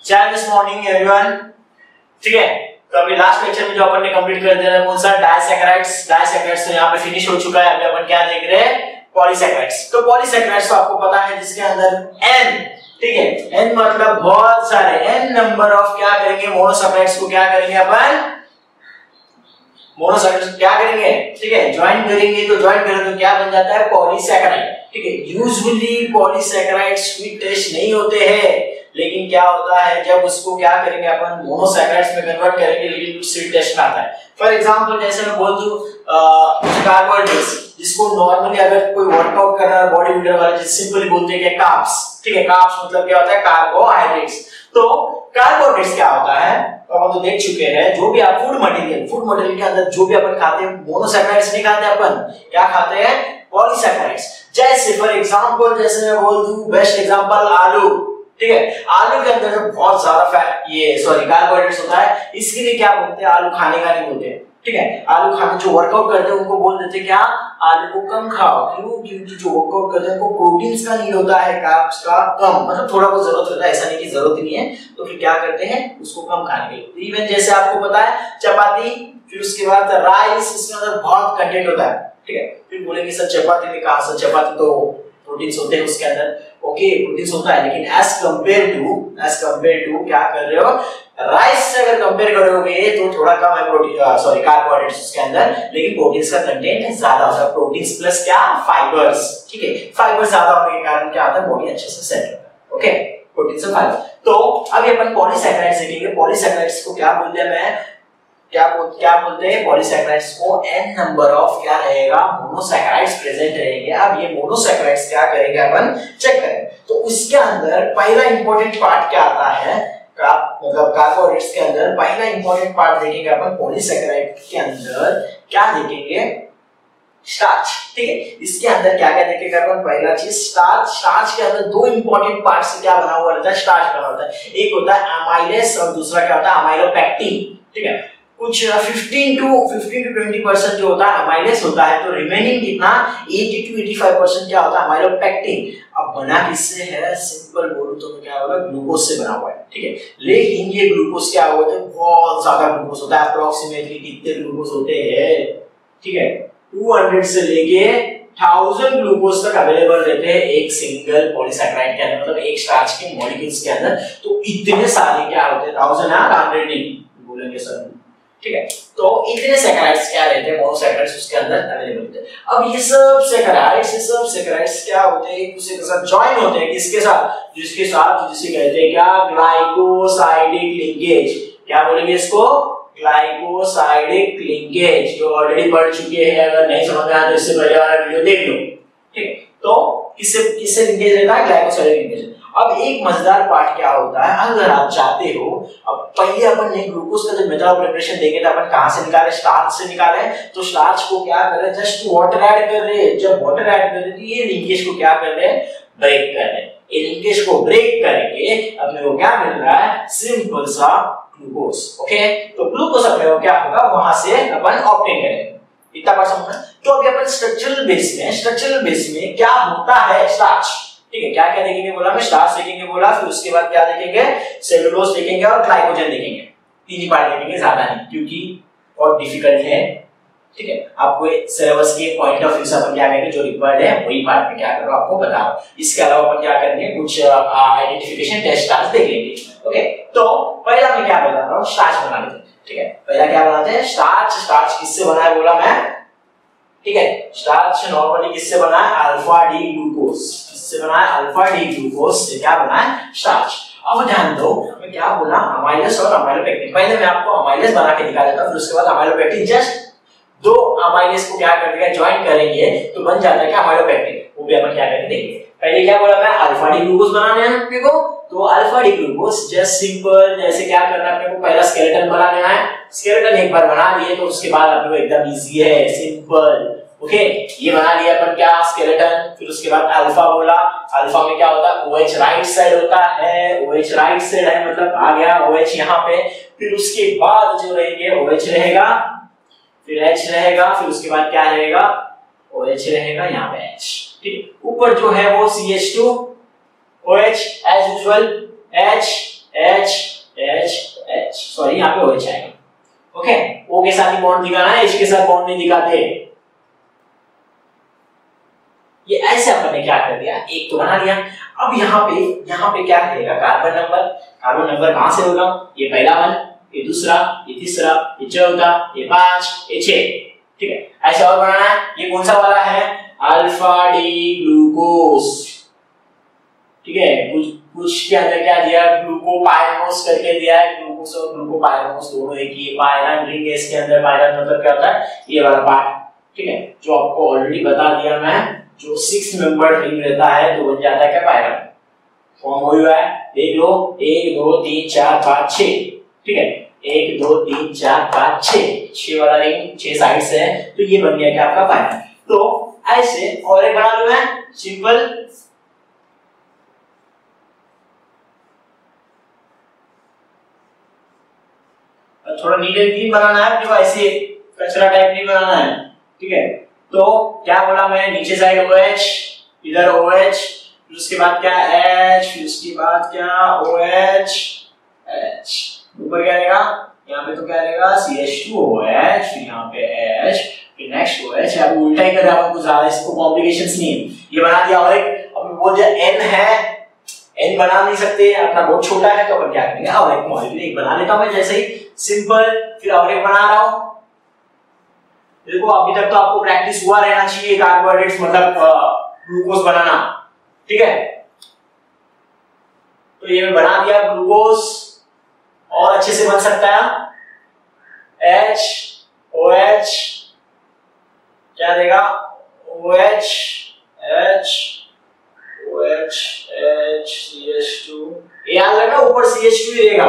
Chat this morning everyone. ठीक है, तो अभी लास्ट लेक्चर में जो अपन ने कंप्लीट कर दिया है कौन सा, डाइसैकेराइड्स तो यहाँ पे फिनिश हो चुका है। अभी अपन क्या देख रहे हैं, पॉलीसैकेराइड्स। तो पॉलीसैकेराइड्स तो आपको पता है जिसके अंदर n, ठीक है, n मतलब बहुत सारे n नंबर ऑफ क्या करेंगे, मोनोसैकेराइड्स को क्या करेंगे अपन, मोनोसैकेराइड्स क्या करेंगे, ठीक है, ज्वाइन करेंगे। तो ज्वाइन करें तो क्या बन जाता है, पॉलीसैकेराइड। ठीक है, यूजुअली पॉलीसैकेराइड्स स्वीट टेस्ट नहीं होते हैं, लेकिन क्या होता है जब उसको क्या करेंगे अपन मोनोसैकेराइड्स में कन्वर्ट करेंगे, लेकिन स्वीट टेस्ट में आता है। फॉर एग्जांपल जैसे मैं बोल दूं कार्बोहाइड्रेट्स, जिसको नॉर्मली अगर कोई वर्कआउट कर रहा है बॉडी बिल्डर वाला, जिस सिंपली बोलते हैं कि कार्ब्स। ठीक है, कार्ब्स मतलब क्या होता है, कार्बोहाइड्रेट्स। तो कार्बोहाइड्रेट्स क्या होता है तो अपन तो देख चुके हैं, जो भी आप फूड मटेरियल के अंदर जो भी अपन खाते हैं मोनोसैकेराइड्स नहीं खाते, अपन क्या खाते हैं, पॉलीसैकेराइड्स। जैसे फॉर एग्जांपल जैसे मैं बोल दूं बेस्ट एग्जांपल आलू। ठीक है, आलू के अंदर जो बहुत ज्यादा फैट कार्बोहाइड्रेट्स होता है, इसके लिए क्या बोलते हैं, आलू खाने का नहीं बोलते। ठीक है, आलू खाने जो वर्कआउट करते हैं उनको बोल देते हैं क्या, आलू को कम खाओ। क्यों, क्योंकि जो वर्कआउट करते हैं उनको प्रोटीन्स का नीड होता है, कार्ब्स का कम, मतलब थोड़ा बहुत जरूरत होता है, ऐसा नहीं कि जरूरत नहीं है। तो फिर क्या करते हैं, उसको कम खाने के लिए। इवन जैसे आपको पता है चपाती, फिर उसके बाद राइस, इसके अंदर बहुत कंटेंट होता है। ठीक है, फिर बोलेंगे सर चपाती में कहां से, चपाती तो प्रोटीन्स होते हैं उसके अंदर। ओके, प्रोटीन्स होता है, लेकिन एज कंपेयर टू क्या कर रहे हो, राइस से अगर कंपेयर करोगे तो थोड़ा कम है प्रोटीन कार्बोहाइड्रेट्स उसके अंदर, लेकिन प्रोटीन्स का कंटेंट ज्यादा होता है। प्रोटीन्स प्लस क्या, फाइबर्स। ठीक है, फाइबर ज्यादा होने के कारण क्या होता है, बॉडी अच्छे से सेट होता है। ओके, प्रोटीन से फाइबर। तो अभी अपन पॉलीसैकेराइड्स देखेंगे। पॉलीसैकेराइड्स को क्या बोलते हैं, मैं क्या बोलते हैं, पॉलीसैकेराइड्स को n नंबर ऑफ क्या रहेगा, मोनोसैकेराइड्स प्रेजेंट रहेंगे। अब ये मोनोसैकेराइड्स क्या करेंगे अपन, चेक करेंगे। तो उसके अंदर पहला इंपॉर्टेंट पार्ट क्या आता है, मतलब कार्बोहाइड्रेट्स के अंदर पहला इंपॉर्टेंट पार्ट देखेंगे अपन पॉलीसैकेराइड के अंदर, क्या देखेंगे, स्टार्च। ठीक है, इसके अंदर क्या क्या देखेंगे अपन, पहला चीज स्टार्च। स्टार्च के अंदर दो इंपॉर्टेंट पार्ट से क्या बना हुआ रहता है, स्टार्च बना होता है। एक होता है अमाइलेज और दूसरा क्या होता है, अमाइलोपेक्टिन। ठीक है, कुछ 15 to 20% जो होता है अमाइलेज होता है, तो रिमेनिंग कितना 80 to 85% क्या होता है, अमाइलोपेक्टिन। अब बना किससे है, सिंपल बोलूं तो क्या होगा, ग्लूकोज से बना हुआ है। ठीक है, लेकिन ये ग्लूकोज क्या होता है, बहुत ज्यादा ग्लूकोज होता है। अप्रोक्सीमेटली कितने ग्लूकोज होते हैं, ठीक है, 200 से लेके 1000 ग्लूकोज तक अवेलेबल रहते हैं एक सिंगल पॉलीसैकेराइड के अंदर, मतलब एक स्टार्च के मॉलिक्यूल्स के अंदर। तो इतने सारे क्या होते हैं, 1000 या 100 नहीं बोलेंगे सर। ठीक है, तो इतने सैकेराइड्स क्या रहते हैं, मोनोसैकेराइड्स उसके अंदर अवेलेबल होते हैं। अब ये सब सैकेराइड्स क्या होते हैं, एक दूसरे के साथ ज्वाइन होते हैं, किसके साथ, जिसे कहते हैं क्या, ग्लाइकोसाइडिक लिंकेज। क्या बोलेंगे इसको, ग्लाइकोसाइडिक लिंकेज, जो ऑलरेडी पढ़ चुके हैं। अगर नहीं समझ में आया तो इससे पहले वाला वीडियो देख लो। ठीक है, तो किससे लिंकेज रहता है, ग्लाइकोसाइडिक लिंकेज। अब एक मजेदार पार्ट क्या होता है, अगर आप चाहते हो, अब पहले अपन ने ग्लूकोज का जब मेथड ऑफ प्रिपरेशन देखे थे, अपन कहां से निकाले, स्टार्च से निकाले। तो स्टार्च को क्या कर रहे हैं, जस्ट वाटर ऐड कर रहे हैं। जब वाटर ऐड कर रहे हैं तो ये लिंकेज को क्या कर रहे हैं, ब्रेक कर रहे हैं। ये लिंकेज को ब्रेक करके अपने को क्या मिल रहा है, सिंपल सा ग्लूकोज। ओके, तो ग्लूकोज अपने को क्या होगा, वहां से अपन ऑब्टेन करेंगे। इतना बात समझना। तो अभी अपन स्ट्रक्चरल बेस में क्या होता है, स्टार्च। ठीक है, क्या क्या देखेंगे बोला, मैं स्टार्च देखेंगे बोला, फिर उसके बाद क्या देखेंगे, सेलुलोज देखेंगे और ग्लाइकोजन देखेंगे। तीन ही पार्ट देखेंगे, ज्यादा नहीं, क्योंकि बहुत डिफिकल्ट है। ठीक है, आपको सिलेबस के पॉइंट ऑफ व्यू से अपन क्या करेंगे, जो रिक्वायर्ड है वही पार्ट में क्या करो आपको बता रहा हूं। इसके अलावा अपन क्या करेंगे, कुछ आइडेंटिफिकेशन टेस्ट स्टार्च देख लेंगे। ओके, तो पहला मैं क्या बता रहा हूं, स्टार्च बना लेते हैं। ठीक है, पहला क्या बनाते हैं, स्टार्च किससे बना है बोला मैं। ठीक है, स्टार्च नॉर्मली किससे बना है, अल्फा डी ग्लूकोज। किससे बना है, अल्फा डी ग्लूकोज से क्या बना है, स्टार्च। अब ध्यान दो, मैं क्या बोला, अमाइलेज और अमाइलोपेक्टिन। पहले मैं आपको अमाइलेज बना के दिखा देता हूं, फिर उसके बाद अमाइलोपेक्टिन। जस्ट दो अमाइलेज को क्या कर देगा, ज्वाइन करेंगे तो बन जाता है क्या, अमाइलोपेक्टिन। वो भी अपन क्या करेंगे देखेंगे। पहले क्या बोला मैं, अल्फा डी ग्लूकोज बनाना है अपने को। तो alpha D glucose just simple, जैसे क्या करना है अपने को, पहला स्केलेटन बना लेना है। स्केलेटन एक बार बना लिए तो उसके बाद अपने को एकदम इजी है, सिंपल। ओके, ये बना लिया अपन क्या, स्केलेटन। फिर उसके बाद अल्फा बोला, अल्फा में क्या होता है, OH राइट साइड होता है। OH राइट साइड है मतलब आ गया OH यहाँ पे। फिर उसके बाद जो रहेंगे, OH रहेगा, फिर H रहेगा, फिर उसके बाद क्या रहेगा, OH रहेगा, यहाँ पे H। ठीक है, ऊपर जो है वो CH2 OH as usual, H H H H, sorry यहाँ पे OH आएगा। ओके, O के साथ ही बॉन्ड दिखाना है, H के साथ बॉन्ड नहीं दिखाते। ये ऐसे अपन ने क्या कर दिया, एक तो बना दिया। अब यहाँ पे क्या करेगा, कार्बन नंबर कहां से होगा, ये पहला वन, ये दूसरा, ये तीसरा, ये चौथा, ये 5, ये 6, ठीक है। ऐसे और बनाना है। ये कौन सा वाला है, अल्फा डी ग्लूकोज, ठीक है। कुछ के अंदर क्या दिया, ग्लूकोपाइरानोस करके दिया है। ग्लूकोज और ग्लूकोपाइरानोस दोनों एक ही, पायरान रिंग है इसके अंदर। पायरान मतलब क्या होता है, ये वाला पार्ट, ठीक है, जो आपको ऑलरेडी बता दिया मैं। जो 6 मेंबर रिंग रहता है तो बन जाता है क्या, पायरान फॉर्म हुआ है। देख लो, 1 2 3 4 5 6, ठीक है। 1 2 3 4 5 6 वाला रिंग, 6 साइड्स है, तो ये बन गया क्या, आपका पायरान। तो ऐसे और एक बना लूं मैं, सिंपल, थोड़ा नीट एंड क्लीन बनाना है, जो ऐसे कचरा टाइप नहीं बनाना है, ठीक है। तो क्या बोला मैं, नीचे साइड OH, इधर OH, फिर उसके बाद क्या H, फिर उसके बाद क्या OH H, ऊपर क्या रहेगा, यहाँ पे तो क्या रहेगा CH2OH, फिर यहाँ पे H, फिर नेक्स्ट OH। अब उल्टा ही कर रहा हूं, कुछ ज्यादा इसको कॉम्प्लिकेशंस नहीं है। ये बना दिया। और एक अब बोल दिया N है, N बना नहीं सकते, अपना बहुत छोटा है, तो अपन क्या करेंगे, और एक मॉलिक्यूल एक बना लेता हूं मैं, जैसे ही सिंपल, फिर और एक बना रहा हूं। देखो अभी तक तो आपको प्रैक्टिस हुआ रहना चाहिए कार्बोहाइड्रेट्स मतलब ग्लूकोज बनाना, ठीक है। तो ये मैं बना दिया ग्लूकोज, और अच्छे से बन सकता है H OH, क्या देगा OH H OH H CH2, याद रखना ऊपर CH2 ही रहेगा,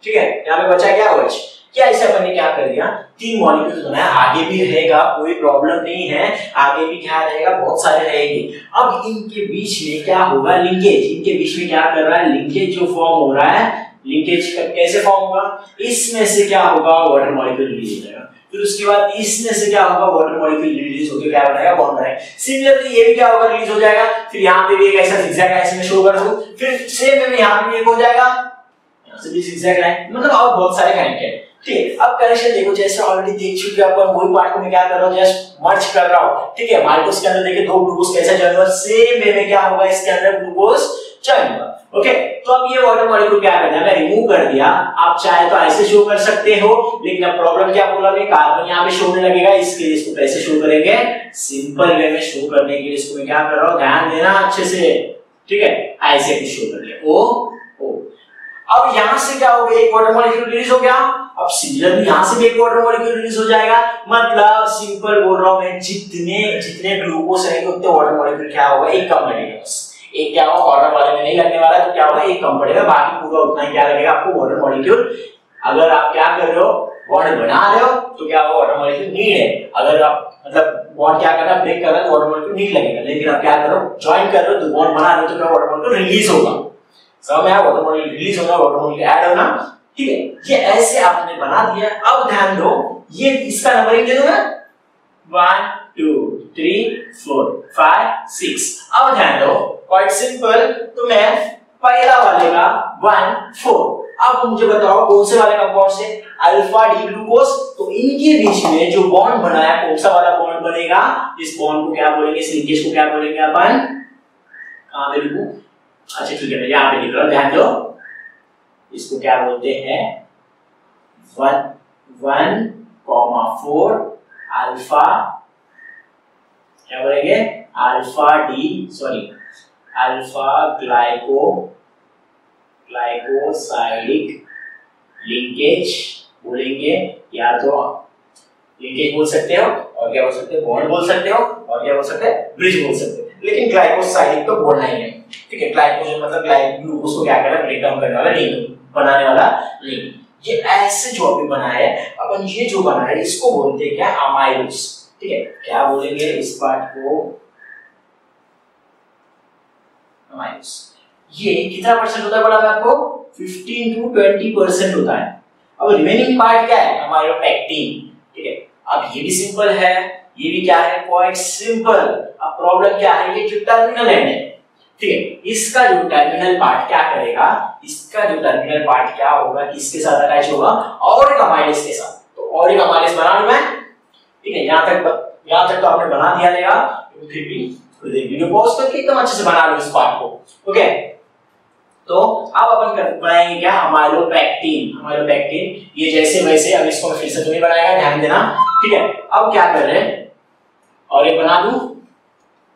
ठीक है। यहाँ पे बचा क्या OH। क्या इसे अपन ने क्या कर दिया, 3 मॉलिक्यूल्स बनाया। आगे भी रहेगा, कोई प्रॉब्लम नहीं है, आगे भी क्या रहेगा, बहुत सारे रहेंगे। अब इनके बीच में क्या होगा, लिंकेज। इनके बीच में क्या कर रहा है, लिंकेज जो फॉर्म हो रहा है, लिंकेज कैसे फॉर्म होगा, इसमें से क्या होगा, वाटर मॉलिक्यूल रिलीज हो जाएगा। फिर उसके बाद इसमें से क्या होगा, वाटर मॉलिक्यूल रिलीज होकर क्या बनाएगा, बॉन्ड बनाएगा। सिमिलरली ये भी क्या होगा, रिलीज हो जाएगा। फिर यहाँ पे भी एक ऐसा zigzag लाइन में शो कर दूं, फिर सेम में यहाँ पे एक हो जाएगा, यहाँ से भी zigzag लाइन, मतलब और बहुत सारे कनेक्टेड, ठीक है। अब कनेक्शन देखो, जैसे ऑलरेडी देख चुके हैं अपन, वही पार्ट को मैं क्या कर रहा हूँ, जस्ट मर्ज कर रहा हूँ, ठीक है। माइटोस के अंदर देखिए 2 ग्लूकोज कैसे जॉइन हुआ, सेम वे में क्या होगा, इसके अंदर ग्लूकोज जॉइन हुआ, ओके। तो अब ये वाटर मॉलिक्यूल क्या करना है, मैं रिमूव कर दिया। आप चाहे तो ऐसे शो कर सकते हो, लेकिन अब प्रॉब्लम क्या बोला मैं, कार्बन यहाँ पे शो होने लगेगा, इसके लिए इसको कैसे शो करेंगे, सिंपल वे में शो करने के लिए इसको मैं क्या कर रहा हूँ, ध्यान देना अच्छे से, ठीक है। ऐसे कुछ शो कर लिया O O। अब यहां से क्या हो गया, एक वाटर मॉलिक्यूल रिलीज हो गया। अब सिमिलरली यहां से भी एक वाटर मॉलिक्यूल रिलीज हो जाएगा। मतलब सिंपल बोल रहा हूं मैं, जितने ग्लूकोज रहेंगे उतने वाटर मॉलिक्यूल क्या होगा, एक कम लगेगा। एक क्या होगा, कॉर्नर वाले में नहीं लगने वाला, तो क्या होगा, एक कम पड़ेगा, बाकी पूरा उतना ही क्या लगेगा आपको वाटर मॉलिक्यूल। अगर आप क्या कर रहे हो, बॉन्ड बना रहे हो, तो क्या होगा, वाटर मॉलिक्यूल नीड है। अगर आप मतलब बॉन्ड क्या कर रहा है, ब्रेक कर रहा है, तो वाटर मॉलिक्यूल नीड लगेगा। लेकिन आप क्या करो, ज्वाइन कर रहे हो, तो बॉन्ड बना रहे हो, तो क्या वाटर मॉलिक्यूल रिलीज होगा। सब में वाटर मॉलिक्यूल रिलीज होगा, वाटर मॉलिक्यूल ऐड होना, ठीक है। ये ऐसे आपने बना दिया। अब ध्यान दो, ये इसका नंबरिंग दे दो मैं, 1 2 3 4 5 6। अब ध्यान दो, क्वाइट सिंपल, तो मैं पहला वाले का 1 4। अब मुझे बताओ कौन से वाले कंपाउंड से, अल्फा डी ग्लूकोज। तो इनके बीच में जो बॉन्ड बनाया, कौन सा वाला बॉन्ड बनेगा, इस बॉन्ड को क्या बोलेंगे, इस लिंकेज को क्या बोलेंगे अपन, कहां पे लिखूं, अच्छा ठीक है, मैं यहां पे लिख रहा हूं, ध्यान दो। इसको क्या बोलते हैं, 1,4 अल्फा, क्या बोलेंगे, अल्फा ग्लाइकोसाइडिक लिंकेज बोलेंगे, या तो लिंकेज बोल सकते हो, और क्या बोल सकते हो, बॉन्ड बोल सकते हो, और क्या बोल सकते हैं, ब्रिज बोल सकते हो। लेकिन ग्लाइकोसाइडिक तो बोलना ही है, ठीक है। ग्लाइकोजन मतलब ग्लूकोज को क्या करना, ब्रेक डाउन करने वाला, लिंक बनाने वाला लिंक। ये ऐसे जो अभी बना है अपन, ये जो बना है इसको बोलते हैं क्या, अमाइलोस, ठीक है। क्या बोलेंगे इस पार्ट को, अमाइलोस। ये कितना परसेंट होता है बड़ा मैं आपको, 15 to 20% होता है। अब रिमेनिंग पार्ट क्या है, अमाइलोपेक्टिन, ठीक है। अब ये भी सिंपल है, ये भी क्या है, क्वाइट सिंपल। अब प्रॉब्लम क्या है, ये जो टर्मिनल एंड है, ठीक है, इसका जो टर्मिनल पार्ट क्या करेगा, इसका जो टर्मिनल पार्ट क्या होगा, किसके साथ अटैच होगा, ऑरिक अमाइलेज के साथ। तो ऑरिक अमाइलेज बना लूं मैं, ठीक है। यहां तक तो आपने बना दिया रहेगा, फिर भी वीडियो पॉज करके एकदम अच्छे से बना लो इस पार्ट को, ओके। तो अब अपन बनाएंगे क्या, अमाइलोपेक्टिन। ये जैसे वैसे, अब इसको मैं फिर से तो नहीं बनाएगा, ध्यान देना, ठीक है। अब क्या कर रहे हैं, और एक बना दूं।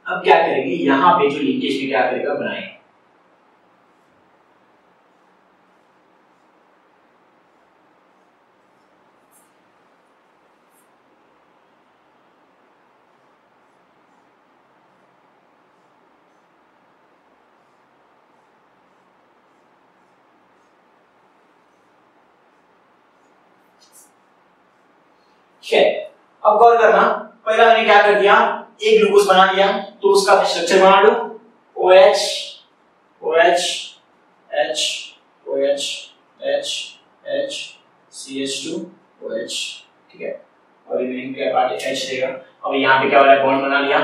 अब क्या करेंगे, यहां पे जो लिंकेज भी क्या करेगा, बनाएंगे। अब गौर करना, पहला मैंने क्या कर दिया, एक ग्लूकोज बना लिया, तो उसका स्ट्रक्चर बना लो, OH OH H OH H H CH2 OH, ठीक है। और रिमेनिंग क्या पार्ट H रहेगा। अब यहाँ पे क्या हो रहा है, बॉन्ड बना लिया,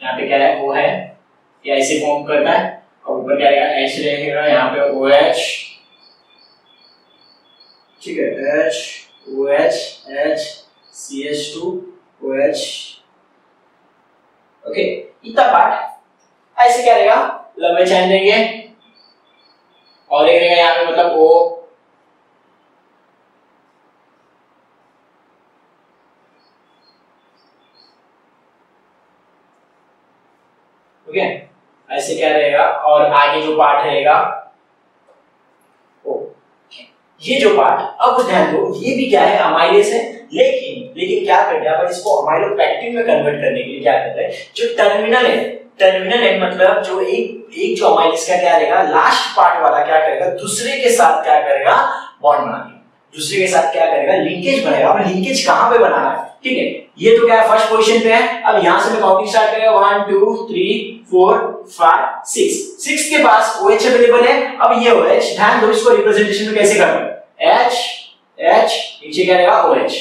यहाँ पे क्या है, O है, ये ऐसे फॉर्म करता है, और ऊपर क्या रहेगा, H रहेगा, यहाँ पे OH, ठीक है, H OH H CH2 OH, okay. इतना पार्ट ऐसे क्या रहेगा, लंबे चैन देंगे, और एक रहेगा यहाँ पे मतलब O, ओके। ऐसे क्या रहेगा, और आगे जो पार्ट रहेगा O, ये जो पार्ट, अब ध्यान दो, ये भी क्या है, अमाइलेज है, लेकिन क्या कर दिया अपन, इसको अमाइलोपेक्टिन में कन्वर्ट करने के लिए क्या कर रहे हैं, जो टर्मिनल एंड मतलब जो एक जो अमाइलेज का क्या रहेगा, लास्ट पार्ट वाला क्या करेगा, दूसरे के साथ क्या करेगा, बॉन्ड बना देगा, दूसरे के साथ क्या करेगा, लिंकेज बनाएगा। अब लिंकेज कहां पे बना है, ठीक है। ये तो क्या है, फर्स्ट पोजीशन पे है। अब यहां से मैं काउंटिंग स्टार्ट करेगा, 1 2 3 4 5 6 के पास OH अवेलेबल है। अब ये OH, ध्यान दो इसको रिप्रेजेंटेशन में कैसे करना है, H नीचे क्या रहेगा, OH,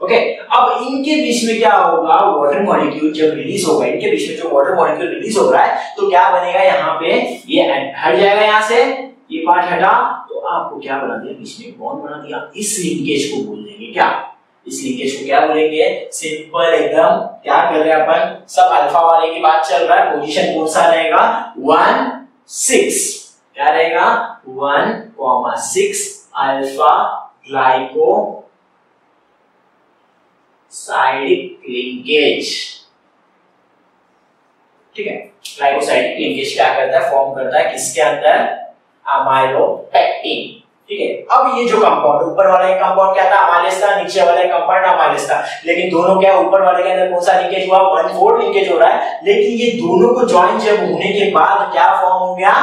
ओके। अब इनके बीच में क्या होगा, वाटर मॉलिक्यूल जब रिलीज होगा, इनके बीच में जो वाटर मॉलिक्यूल रिलीज हो रहा है, तो क्या बनेगा, यहाँ पे ये हट जाएगा, यहाँ से ये पार्ट हटा, तो आपको क्या बना दिया, बीच में बॉन्ड बना दिया। इस लिंकेज को बोल देंगे क्या, इस लिंकेज को क्या बोलेंगे, सिंपल एकदम। क्या कर रहे हैं अपन, सब अल्फा वाले की बात चल रहा है, पोजीशन कौन सा रहेगा, 1 6, क्या रहेगा, 1,6 अल्फा ग्लाइको साइडिक लिंकेज, ठीक है। ग्लाइकोसाइडिक लिंकेज क्या करता है, फॉर्म करता है किसके अंदर, अमाइलोपेक्टिन, ठीक है। अब ये जो कंपाउंड, ऊपर वाला एक कंपाउंड क्या था, अमाइलेज था, नीचे वाला एक कंपाउंड अमाइलेज था, लेकिन दोनों क्या, ऊपर वाले के अंदर कौन सा लिंकेज हुआ, 1/4 लिंकेज हो रहा है, लेकिन ये दोनों को ज्वाइन जब होने के बाद क्या फॉर्म हो गया,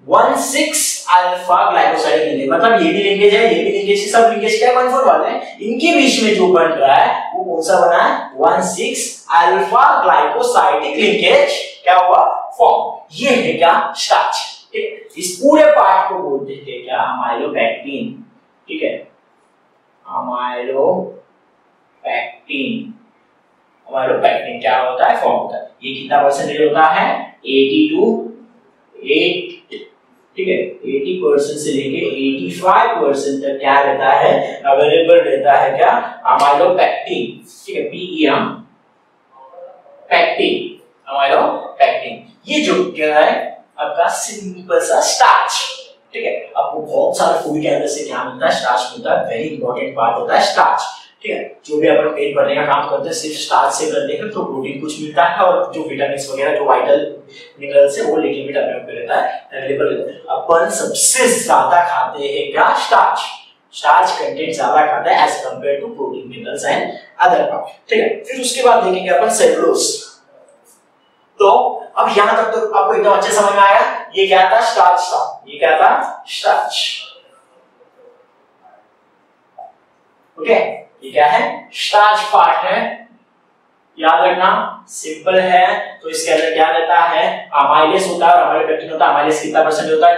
1,6 अल्फा ग्लाइकोसाइडिक लिंकेज। मतलब ये भी लिंकेज है, ये भी लिंकेज है, सब लिंकेज क्या है, 1/4 वाले हैं। इनके बीच में जो बन रहा है वो कौन सा बना है, 1,6 अल्फा ग्लाइकोसाइडिक लिंकेज क्या हुआ, फॉर्म। ये है क्या, स्टार्च, ठीक। इस पूरे पार्ट को बोलते हैं क्या, अमाइलोपेक्टिन, ठीक है। अमाइलोपेक्टिन क्या होता है, फॉर्म होता है। ये कितना परसेंटेज होता है, 80 to 8, ठीक है, 80% से लेके 85% तक क्या रहता है, अवेलेबल रहता है क्या, अमाइलोपेक्टिन, ठीक है, PEM पेक्टिन, अमाइलोपेक्टिन। ये जो क्या है आपका सिंपल सा स्टार्च, ठीक है। आपको बहुत सारे फूड के अंदर से क्या मिलता है, स्टार्च मिलता है, वेरी इंपॉर्टेंट पार्ट होता है स्टार्च, ठीक है। जो भी अपन पेट भरने का काम करते हैं सिर्फ स्टार्च से करते हैं, तो प्रोटीन कुछ मिलता है, और जो विटामिन्स वगैरह जो वाइटल मिनरल्स है वो लिटिल बिट अवेलेबल रहता है, अवेलेबल रहता है। अपन सबसे ज्यादा खाते हैं क्या, स्टार्च कंटेंट ज्यादा खाता है as compare to protein, minerals and other part, ठीक है। फिर उसके बाद देखेंगे अपन सेलुलोज। तो अब यहां तक तो आपको एकदम अच्छे समझ में आया, ये क्या था, स्टार्च था, ये क्या था, स्टार्च, ओके। ये क्या है, स्टार्च पार्ट है, याद रखना, सिंपल है। तो इसके अंदर क्या रहता है, अमाइलेज होता है, और अमाइलोपेक्टिन होता है। अमाइलेज कितना परसेंट होता है,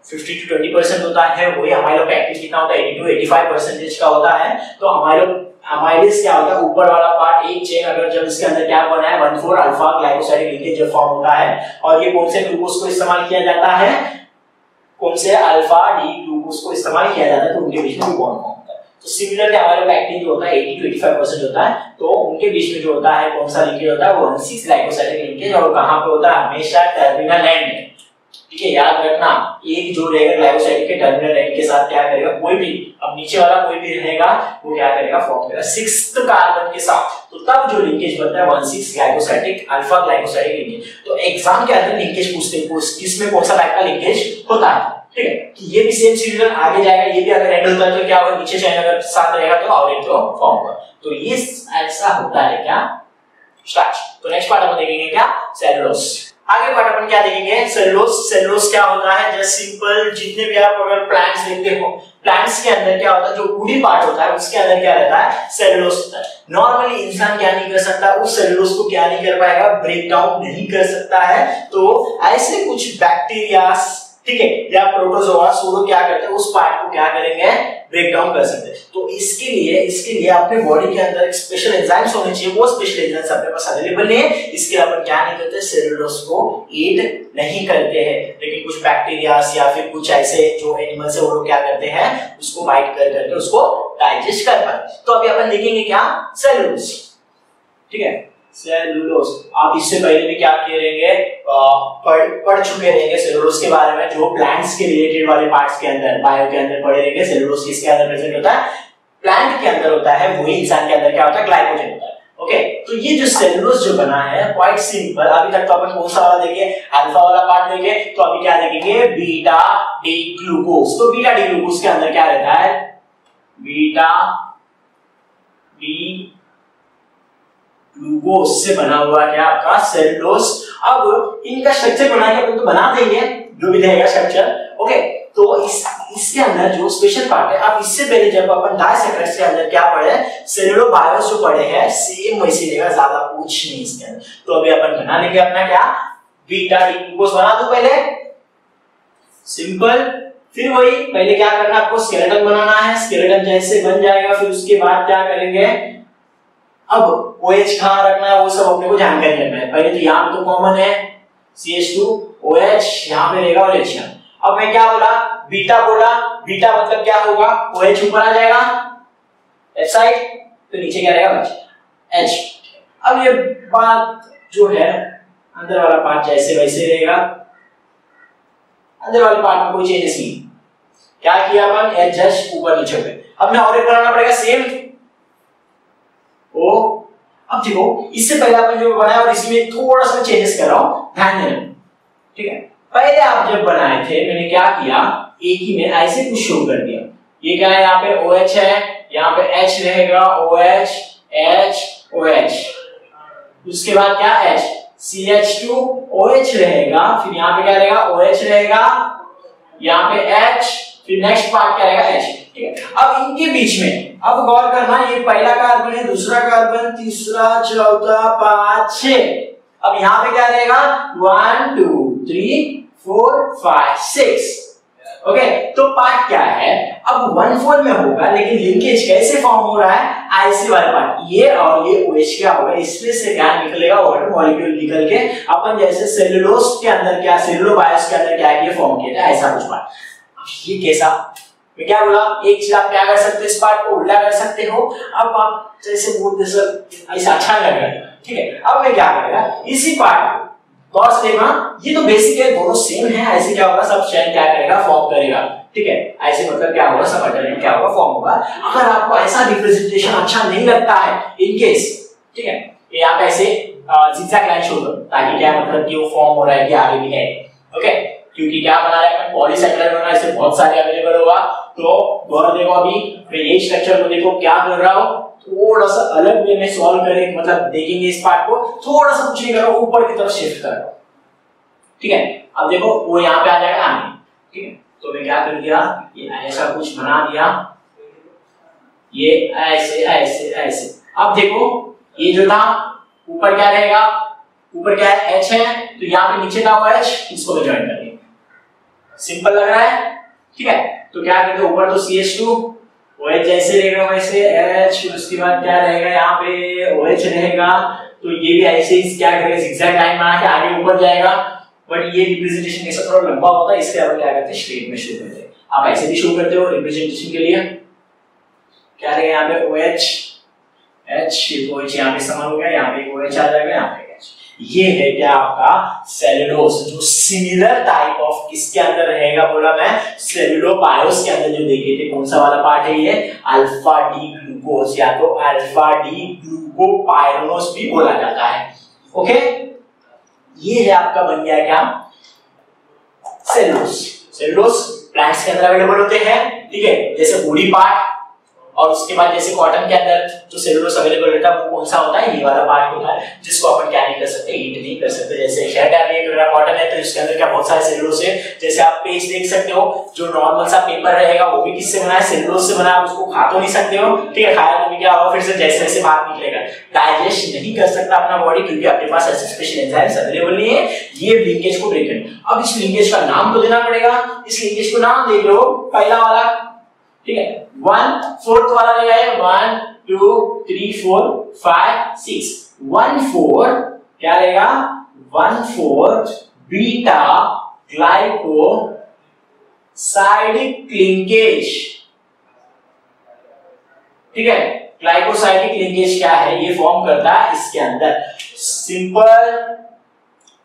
50 to 20% होता है, वही अमाइलोपेक्टिन कितना होता है, 80 to 85% का होता है। तो अमाइलेज क्या होता है, ऊपर वाला पार्ट, एक चेन अगर जब इसके अंदर क्या बना है, 1,4 अल्फा ग्लाइकोसाइडिक लिंकेज जब फॉर्म होता है, और ये कौन से ग्लूकोज को इस्तेमाल किया जाता है, कौन से अल्फा डी ग्लूकोज को इस्तेमाल किया जाता है तो उनके बीच में भी बॉन्ड फॉर्म होता है। तो सिमिलरली हमारे पैक्टिन जो होता है 80 to 85% होता है, तो उनके बीच में जो होता है कौन सा लिंकेज होता है वो 1,6 ग्लाइकोसाइडिक लिंकेज, और कहां पे होता है हमेशा टर्मिनल एंड में। ठीक है, याद रखना एक जो रहेगा ग्लाइकोसाइड के टर्मिनल एंड के साथ क्या करेगा, कोई भी अब नीचे वाला कोई भी रहेगा वो क्या करेगा फॉर्म करेगा 6th कार्बन के साथ, तो तब जो लिंकेज बनता है 1,6 ग्लाइकोसाइडिक अल्फा ग्लाइकोसाइडिक लिंकेज। तो एग्जाम के अंदर लिंकेज पूछते हैं किसमें कौन सा टाइप का लिंकेज होता है। ठीक है, कि ये भी सेम सीरियल आगे जाएगा, ये भी अगर एंड होता है तो क्या होगा, नीचे चेन अगर साथ रहेगा तो और एक जो फॉर्म होगा। तो ये ऐसा होता है क्या स्टार्च। तो नेक्स्ट पार्ट अपन देखेंगे क्या, सेलुलोज। आगे पार्ट अपन क्या देखेंगे, सेलुलोज। सेलुलोज क्या होता है, जस्ट सिंपल जितने भी आप अगर प्लांट्स देखते हो, प्लांट्स के अंदर क्या होता है, जो वुडी पार्ट होता है उसके अंदर क्या रहता है, सेलुलोज होता है। नॉर्मली इंसान क्या नहीं कर सकता, उस सेलुलोज को क्या नहीं कर पाएगा, ब्रेक डाउन नहीं कर सकता है। तो ऐसे कुछ बैक्टीरिया, ठीक है, या प्रोटोजोआ वो क्या करते हैं, उस पार्ट को क्या करेंगे, ब्रेक डाउन कर सकते हैं। तो इसके लिए अपने बॉडी के अंदर एक स्पेशल एंजाइम्स होने चाहिए, वो स्पेशल एंजाइम्स अपने पास अवेलेबल नहीं है, इसके लिए अपन क्या नहीं करते, सेलुलोज को ईट नहीं करते हैं। लेकिन कुछ बैक्टीरिया या फिर कुछ ऐसे जो एनिमल्स है वो लोग क्या करते हैं, उसको बाइट कर करके उसको डाइजेस्ट कर पाते हैं। तो अभी अपन देखेंगे क्या, सेलुलोज। ठीक है, सेलुलोज। आप इससे पहले भी क्या किए रहेंगे, पढ़ चुके रहेंगे सेलुलोज के बारे में, जो प्लांट्स के रिलेटेड वाले पार्ट्स के अंदर बायो के अंदर पढ़े रहेंगे। सेलुलोज किसके अंदर प्रेजेंट होता है, प्लांट के अंदर होता है, वही इंसान के अंदर क्या होता है, ग्लाइकोजन होता है। ओके, तो ये जो सेलुलोज जो बना है क्वाइट सिंपल। अभी तक तो अपन कौन सा वाला देखे, अल्फा वाला पार्ट देखे, तो अभी क्या देखेंगे, बीटा डी ग्लूकोज। तो बीटा डी ग्लूकोज के अंदर क्या रहता है, बीटा डी ग्लूकोज से बना हुआ क्या आपका सेलुलोज। अब इनका स्ट्रक्चर बना के अपन तो बना देंगे जो भी रहेगा स्ट्रक्चर। ओके, तो इसके अंदर जो स्पेशल पार्ट है, अब इससे पहले जब अपन डाइसैकराइड्स के अंदर क्या पढ़े, सेलुलोबायोस जो पढ़े हैं सेम वैसे रहेगा, ज्यादा कुछ नहीं इसके अंदर। तो अभी अपन बना लेंगे अपना क्या, बीटा डी ग्लूकोज बना दो पहले, सिंपल। फिर वही पहले क्या करना आपको, स्केलेटन बनाना है। स्केलेटन जैसे बन जाएगा फिर उसके बाद क्या करेंगे, अब OH कहां रखना है वो सब अपने को जानकारी रखना है। पहले तो यहाँ पे तो कॉमन है CH2 OH, यहाँ पे रहेगा और H। अब मैं क्या बोला, बीटा बोला, बीटा मतलब क्या होगा, OH ऊपर आ जाएगा लेफ्ट साइड, तो नीचे क्या रहेगा H। अब ये बात जो है अंदर वाला पार्ट जैसे वैसे रहेगा, अंदर वाले पार्ट में कोई चेंजेस नहीं। क्या किया अपन, H जस्ट ऊपर नीचे पे। अब मैं और एक बनाना पड़ेगा सेम ओ। अब देखो इससे पहले अपन जो बनाया और इसमें थोड़ा सा चेंजेस कर रहा हूं, ध्यान देना। ठीक है, पहले आप जब बनाए थे मैंने क्या किया, एक ही में ऐसे कुछ शो कर दिया। ये क्या है, यहाँ पे OH है, यहाँ पे H रहेगा, OH H OH, उसके बाद क्या H CH2 OH रहेगा, फिर यहाँ पे क्या रहेगा OH रहेगा, यहाँ पे H, फिर नेक्स्ट पार्ट क्या रहेगा H। ठीक है, अब इनके बीच में अब गौर करना, ये पहला कार्बन है, दूसरा कार्बन, तीसरा, चौथा, 5, 6। अब यहाँ पे क्या रहेगा 1 2 3 4 5 6। ओके, तो पार्ट क्या है, अब 1/4 में होगा, लेकिन लिंकेज कैसे फॉर्म हो रहा है, ऐसे वाला पार्ट, ये और ये OH क्या होगा, इसमें से क्या निकलेगा, वाटर मॉलिक्यूल निकल के अपन जैसे सेलुलोज के अंदर क्या, सेलुलोबायोस के अंदर क्या है, ये फॉर्म किया था ऐसा कुछ पार्ट। ये कैसा, मैं क्या बोला, एक चीज आप क्या कर सकते हो, इस पार्ट को उल्टा कर सकते हो। अब आप जैसे बोलते सर ऐसा अच्छा लग रहा है, ठीक है, अब मैं क्या करेगा, इसी पार्ट को गौर से देखना, ये तो बेसिक है, दोनों सेम है, ऐसे क्या होगा, सब चेन क्या करेगा, फॉर्म करेगा। ठीक है, ऐसे मतलब क्या होगा, सब अल्टरनेट क्या होगा, फॉर्म होगा। अगर आपको ऐसा रिप्रेजेंटेशन अच्छा नहीं लगता है, इन केस, ठीक है, ये आप ऐसे zigzag लाइन छोड़ दो, ताकि क्या मतलब कि वो फॉर्म हो रहा है कि आगे भी है। ओके, क्योंकि क्या बना रहा है, पॉलीसैकेराइड बना है, इससे बहुत सारे अवेलेबल होगा। तो गौर देखो, अभी मैं ये स्ट्रक्चर को देखो क्या कर रहा हूं, थोड़ा सा अलग वे में सॉल्व करें, मतलब देखेंगे इस पार्ट को, थोड़ा सा कुछ नहीं कर रहा हूं, ऊपर की तरफ शिफ्ट कर रहा हूं। ठीक है, अब देखो वो यहाँ पे आ जाएगा आगे। ठीक है, तो मैं क्या कर दिया, ये ऐसा कुछ बना दिया, ये ऐसे ऐसे ऐसे। अब देखो ये जो था ऊपर क्या रहेगा, ऊपर क्या है H है, तो यहाँ पे नीचे था वो H, इसको भी ज्वाइन कर दिया। सिंपल लग रहा है। ठीक है, तो क्या करते हैं, ऊपर तो CH2 OH जैसे रहेगा वैसे H, उसके बाद क्या रहेगा, यहाँ पे OH रहेगा, तो ये भी ऐसे ही क्या करेगा, zigzag लाइन बना के आगे ऊपर जाएगा। बट ये रिप्रेजेंटेशन कैसा थोड़ा लंबा होता है, इसलिए हम क्या करते हैं स्ट्रेट में शो करते हैं। आप ऐसे भी शो करते हो रिप्रेजेंटेशन के लिए, क्या रहेगा यहाँ पे OH, H, OH यहाँ पे समान हो गया, यहाँ पे OH आ जाएगा, यहाँ पे H। ये है क्या आपका सेलुलोज, जो सिमिलर टाइप ऑफ किसके अंदर रहेगा बोला मैं, सेलुलोबायोस के अंदर। जो देखे थे कौन सा वाला पार्ट है ये, अल्फा डी ग्लूकोज या तो अल्फा डी ग्लूकोपाइरानोस भी बोला जाता है। ओके, ये है आपका बन गया क्या सेलुलोज। सेलुलोज प्लांट्स के अंदर अवेलेबल होते हैं, ठीक है, जैसे बॉडी पार्ट, और उसके बाद जैसे कॉटन के अंदर जो सेलुलोज अवेलेबल रहता है वो कौन सा होता है, ये वाला पार्ट होता है, जिसको अपन क्या नहीं कर सकते, हीट नहीं कर सकते। जैसे शर्ट है, कॉटन है, तो इसके अंदर क्या बहुत सारे सेलुलोज है। जैसे आप पेज देख सकते हो, जो नॉर्मल सा पेपर रहेगा वो भी किससे बना है, सेलुलोज से बना है। उसको खा तो नहीं सकते हो, ठीक है, खाया तो भी क्या होगा, फिर से जैसे जैसे बाहर निकलेगा, डाइजेस्ट नहीं कर सकता अपना बॉडी, क्योंकि आपके पास ऐसे स्पेशल एंजाइम्स अवेलेबल नहीं है ये लिंकेज को ब्रेक करने। अब इस लिंकेज का नाम तो देना पड़ेगा, इस लिंकेज को नाम देख लो, पहला वाला, ठीक है, 1/4 वाला लेगा है, 1 2 3 4 5 6, 1/4 क्या लेगा, 1/4 बीटा ग्लाइकोसाइडिक लिंकेज, ठीक है। ग्लाइकोसाइडिक लिंकेज क्या है, ये फॉर्म करता है इसके अंदर, सिंपल।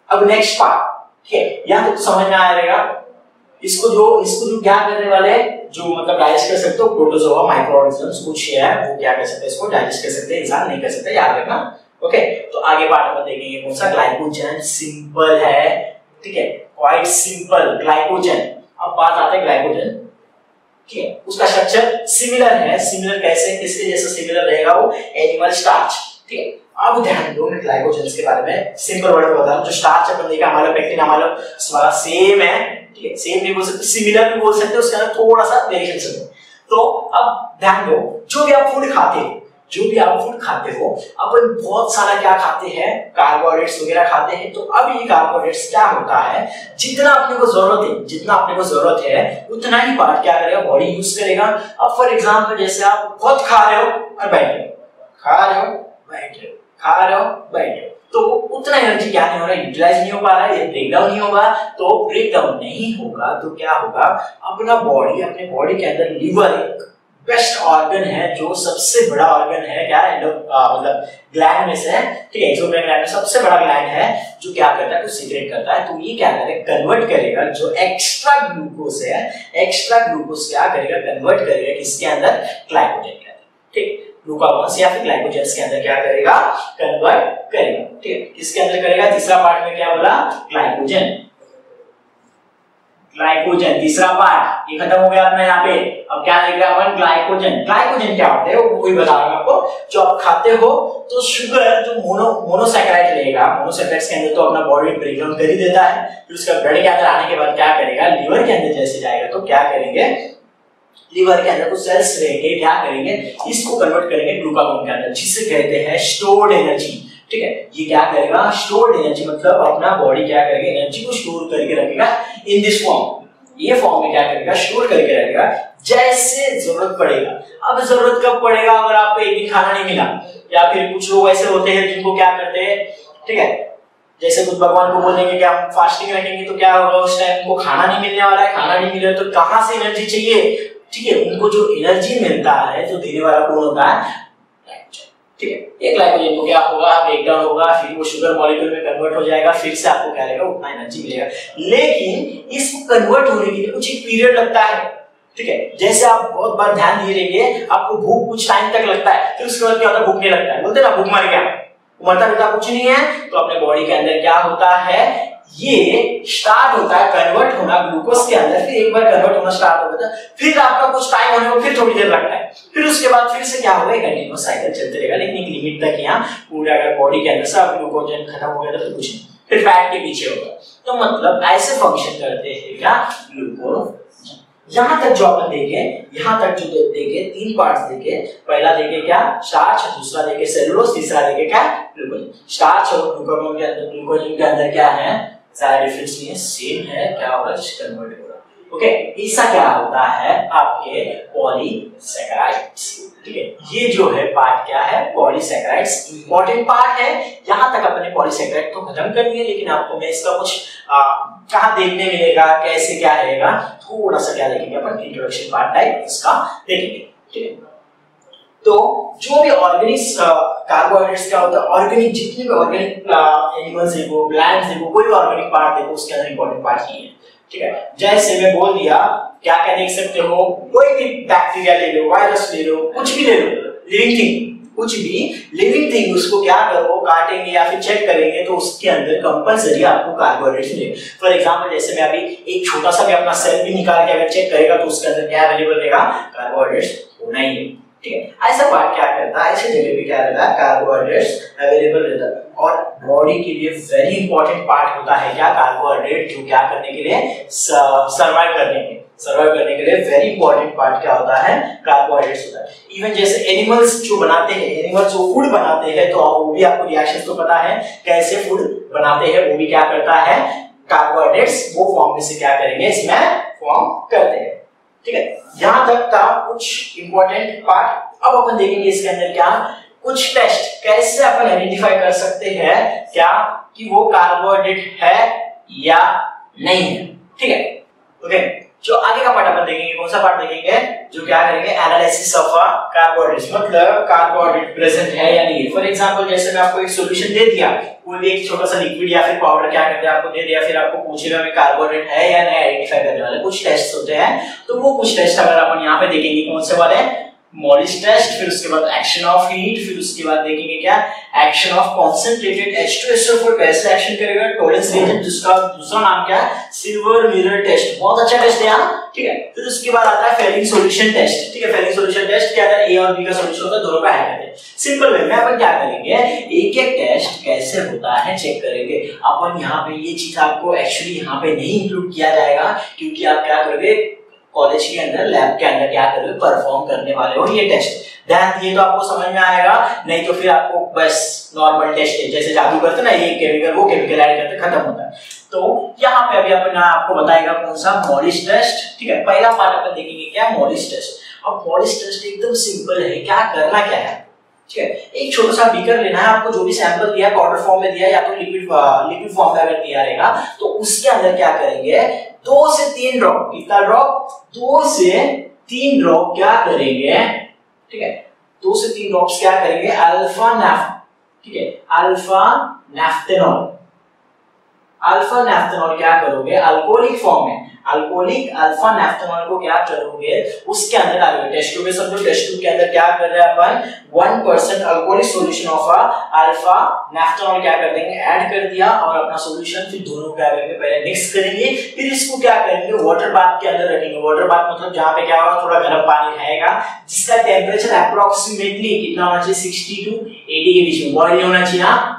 अब नेक्स्ट पार्ट, ठीक है, यहां तो समझ में आ जाएगा। इसको जो क्या करने वाले, जो मतलब डाइजेस्ट कर सकते हो, प्रोटोजोआ माइक्रोऑर्गेनिजम्स कुछ है, वो क्या कर सकते हैं, इसको डाइजेस्ट कर सकते हैं, इंसान नहीं कर सकते, याद रखना। ओके, तो आगे पार्ट में देखेंगे कौन सा, ग्लाइकोजन। सिंपल है, ठीक है, क्वाइट सिंपल, ग्लाइकोजन। अब बात आते हैं ग्लाइकोजन, ठीक है, उसका स्ट्रक्चर सिमिलर है। सिमिलर कैसे, किसके जैसा सिमिलर रहेगा, वो एनिमल स्टार्च, ठीक है। अब ध्यान दो, मैं ग्लाइकोजन के बारे में सिंपल वर्ड में बता रहा हूं। जो स्टार्च अपन देखा हमारा पेक्टिन, हमारा वाला सेम है, ठीक है, सेम नहीं बोल सकते, सिमिलर भी बोल सकते, उसके अंदर थोड़ा सा वेरिएशन है। तो अब ध्यान दो, जो भी आप फूड खाते हो, अपन बहुत सारा क्या खाते हैं, कार्बोहाइड्रेट्स वगैरह खाते हैं। तो अब ये कार्बोहाइड्रेट्स क्या होता है, जितना अपने को जरूरत है उतना ही पार्ट क्या करेगा, बॉडी यूज करेगा। अब फॉर एग्जांपल जैसे आप बहुत खा रहे हो और बैठ रहे हो, खा रहे हो बैठ रहे हो, तो उतना एनर्जी क्या नहीं हो रहा, यूटिलाइज नहीं हो पा रहा है, ये ब्रेकडाउन नहीं होगा। तो ब्रेकडाउन नहीं होगा तो क्या होगा, अपने बॉडी के अंदर लीवर एक बेस्ट ऑर्गन है, जो सबसे बड़ा ऑर्गन है, क्या है, मतलब ग्लैंड में से, ठीक है, एक्सोक्राइन ग्लैंड में सबसे बड़ा ग्लैंड है, जो क्या करता है, कुछ सीक्रेट करता है। तो ये क्या करेगा, कन्वर्ट करेगा जो एक्स्ट्रा ग्लूकोज है, क्या करेगा, कन्वर्ट करेगा किसके अंदर, ग्लाइकोजन के अंदर, ठीक, ग्लूकागॉन्स या फिर ग्लाइकोजेंस के अंदर क्या करेगा, कन्वर्ट करेगा, ठीक है। किसके अंदर करेगा, तीसरा पार्ट में क्या बोला, ग्लाइकोजन। तीसरा पार्ट ये खत्म हो गया अपना यहाँ पे। अब क्या देख रहे हैं अपन, ग्लाइकोजन क्या होता है वो भी बता रहा हूं आपको। जो आप खाते हो तो शुगर जो मोनोसैकेराइड रहेगा, मोनोसैकेराइड्स के अंदर तो अपना बॉडी ब्रेकडाउन कर ही देता है, फिर उसका ब्लड के अंदर आने के बाद क्या करेगा, लीवर के अंदर जैसे जाएगा तो क्या करेंगे, लीवर के अंदर कुछ सेल्स रहेंगे, क्या करेंगे, इसको कन्वर्ट करेंगे ग्लूकागोन के अंदर, जिसे कहते हैं स्टोर्ड एनर्जी, ठीक है। ये क्या करेगा, स्टोर्ड एनर्जी, मतलब अपना बॉडी क्या करेगा, एनर्जी को स्टोर करके रखेगा इन दिस फॉर्म, ये फॉर्म में क्या करेगा, स्टोर करके रखेगा जैसे जरूरत पड़ेगा। अब जरूरत कब पड़ेगा, अगर आपको एक दिन खाना नहीं मिला, या फिर कुछ लोग ऐसे होते हैं जिनको क्या करते हैं, ठीक है, जैसे कुछ भगवान को बोलेंगे कि हम फास्टिंग रखेंगे तो क्या होगा, उस टाइम उनको खाना नहीं मिलने वाला है, खाना नहीं मिले तो कहां से एनर्जी चाहिए, ठीक है। उनको जो एनर्जी मिलता है, जो देने वाला कौन होता है, ठीक है। एक ग्लाइकोजन को क्या होगा, ब्रेकडाउन होगा, फिर वो शुगर मॉलिक्यूल में कन्वर्ट हो जाएगा, फिर से आपको क्या रहेगा, उतना एनर्जी मिलेगा। लेकिन इसको कन्वर्ट होने के लिए कुछ एक पीरियड लगता है, ठीक है। जैसे आप बहुत बार ध्यान दिए रहेंगे, आपको भूख कुछ टाइम तक लगता है, फिर उसके बाद क्या होता है, भूख नहीं लगता है, बोलते ना भूख मर गया, मरता पिता कुछ नहीं है। तो अपने बॉडी के अंदर क्या होता है, ये स्टार्ट होता है कन्वर्ट होना ग्लूकोज के अंदर, फिर एक बार कन्वर्ट होना स्टार्ट होता है, फिर आपका कुछ टाइम होने को फिर थोड़ी देर लगता है, फिर उसके बाद फिर से क्या होगा, कंटिन्यूअस साइकिल चलते रहेगा। लेकिन एक लिमिट तक यहाँ पूरा अगर बॉडी के अंदर सब ग्लूकोजन खत्म हो गया तो फिर कुछ नहीं, फिर फैट के पीछे होगा। तो मतलब ऐसे फंक्शन करते हैं क्या, ग्लूकोज। यहाँ तक जो अपन देखे, यहाँ तक जो देखे, तीन पार्ट्स देखे, पहला देखे क्या, स्टार्च, दूसरा देखे सेलुलोज, तीसरा देखे क्या, ग्लूकोजन। स्टार्च और ग्लूकोजन के अंदर क्या है, सारा डिफरेंस नहीं है, सेम है, क्या होगा, कन्वर्ट होगा। ओके, ऐसा क्या होता है आपके पॉलीसैकेराइड्स। ठीक है, ये जो है पार्ट क्या है, पॉलीसैकेराइड्स इंपॉर्टेंट पार्ट है। यहां तक अपने पॉलीसैकेराइड तो खत्म कर दिए, लेकिन आपको मैं इसका कुछ कहां देखने मिलेगा, कैसे क्या रहेगा, थोड़ा सा क्या देखेंगे अपन, इंट्रोडक्शन पार्ट टाइप इसका देखेंगे। ठीक है, तो जो भी ऑर्गेनिक कार्बोहाइड्रेट्स क्या होता है, ऑर्गेनिक जितने भी ऑर्गेनिक एनिमल्स देखो, प्लांट्स देखो, कोई भी ऑर्गेनिक पार्ट देखो, उसके अंदर इंपॉर्टेंट पार्ट ये है। ठीक है, जैसे मैं बोल दिया, क्या क्या देख सकते हो, कोई भी बैक्टीरिया ले लो, वायरस ले लो, कुछ भी ले लो, लिविंग थिंग, कुछ भी लिविंग थिंग, उसको क्या करो, काटेंगे या फिर चेक करेंगे तो उसके अंदर कंपलसरी आपको कार्बोहाइड्रेट्स मिलेगा। फॉर एग्जांपल जैसे मैं अभी एक छोटा सा भी अपना सेल भी निकाल के अगर चेक करेगा तो उसके अंदर क्या अवेलेबल रहेगा, कार्बोहाइड्रेट्स होना ही है। ठीक है, ऐसा पार्ट क्या करता है, ऐसे जगह पे क्या रहता है, कार्बोहाइड्रेट्स अवेलेबल रहता है। और बॉडी के लिए वेरी इंपॉर्टेंट पार्ट होता है क्या, कार्बोहाइड्रेट, जो क्या करने के लिए, सर्वाइव करने के लिए वेरी इंपॉर्टेंट पार्ट क्या होता है, कार्बोहाइड्रेट्स होता है। इवन जैसे एनिमल्स जो बनाते हैं, एनिमल्स जो फूड बनाते हैं, तो वो भी आपको रिएक्शन तो पता है कैसे फूड बनाते हैं, वो भी क्या करता है, कार्बोहाइड्रेट्स वो फॉर्म में से क्या करेंगे, इसमें फॉर्म करते हैं। ठीक है, यहां तक था कुछ इंपॉर्टेंट पार्ट। अब अपन देखेंगे इसके अंदर क्या कुछ टेस्ट, कैसे अपन आइडेंटिफाई कर सकते हैं क्या कि वो कार्बोहाइड्रेट है या नहीं है। ठीक है, ओके, जो आगे का पार्ट अपन देखेंगे, कौन सा पार्ट देखेंगे, जो क्या करेंगे, एनालिसिस ऑफ कार्बोहाइड्रेट्स, मतलब कार्बोहाइड्रेट प्रेजेंट है या नहीं है। फॉर एग्जांपल जैसे मैं आपको एक सॉल्यूशन दे दिया, कोई भी एक छोटा सा लिक्विड या फिर पाउडर क्या करते हैं, आपको दे दिया, फिर आपको पूछेगा मैं कार्बोहाइड्रेट है या नहीं, आइडेंटिफाई करने वाले कुछ टेस्ट होते हैं। तो वो कुछ टेस्ट अगर अपन यहाँ पे देखेंगे, कौन से वाले, मोलिस टेस्ट, फिर उसके बाद एक्शन ऑफ हीट, फिर उसके बाद देखेंगे क्या, एक्शन ऑफ कंसंट्रेटेड H2SO4 कैसे एक्शन करेगा, टॉलरेंस रीजन, जिसका दूसरा नाम क्या है, सिल्वर मिरर टेस्ट, बहुत अच्छा टेस्ट है यार। ठीक है, फिर उसके बाद आता है फेलिंग सॉल्यूशन टेस्ट। ठीक है, फेलिंग सॉल्यूशन टेस्ट क्या है, ए और बी का सॉल्यूशन होता है, दोनों का ऐड करते हैं। सिंपल वे में अपन क्या करेंगे, एक एक टेस्ट कैसे होता है चेक करेंगे। अपन यहाँ पे ये चीज आपको एक्चुअली यहाँ पे नहीं इंक्लूड किया जाएगा, क्योंकि आप क्या करोगे, कॉलेज के अंदर लैब के अंदर क्या करोगे, परफॉर्म करने वाले हो ये टेस्ट। ध्यान ये तो आपको समझ में आएगा, नहीं तो फिर आपको बस नॉर्मल टेस्ट है, जैसे जादू करते ना, ये केमिकल वो केमिकल ऐड करते खत्म होता है। तो यहाँ पे अभी अपन आपको बताएगा कौन सा, मोलिस टेस्ट। ठीक है, पहला पार्ट अपन देखेंगे क्या, मोलिस टेस्ट। अब मोलिस टेस्ट एकदम सिंपल है, क्या करना क्या है, ठीक है, एक छोटा सा बीकर लेना है आपको, जो भी सैंपल दिया, पाउडर फॉर्म में दिया या तो लिक्विड फॉर्म में अगर दिया रहेगा, तो उसके अंदर क्या करेंगे, 2 से 3 ड्रॉप, कितना ड्रॉप, 2 से 3 ड्रॉप क्या करेंगे, ठीक है, 2 से 3 ड्रॉप्स क्या करेंगे, अल्फा नैफ, ठीक है, अल्फा नैफ्थेनॉल। अल्फा नैफ्थेनॉल क्या करोगे, अल्कोहलिक फॉर्म में, अल्कोहलिक अल्फा नैफ्थेनॉल को क्या करोगे, उसके अंदर डालोगे। टेस्ट ट्यूब में समझो, टेस्ट ट्यूब के अंदर क्या कर रहे हैं अपन, 1% अल्कोहलिक सॉल्यूशन ऑफ अल्फा नैफ्थेनॉल क्या कर देंगे, ऐड कर दिया, और अपना सॉल्यूशन फिर दोनों क्या करेंगे, पहले मिक्स करेंगे, फिर इसको क्या करेंगे, वाटर बाथ के अंदर रखेंगे। वाटर बाथ मतलब जहां पे क्या होगा, थोड़ा गर्म पानी रहेगा, जिसका टेंपरेचर अप्रोक्सीमेटली कितना होना चाहिए, 60 to 80 के बीच में बॉइल होना चाहिए।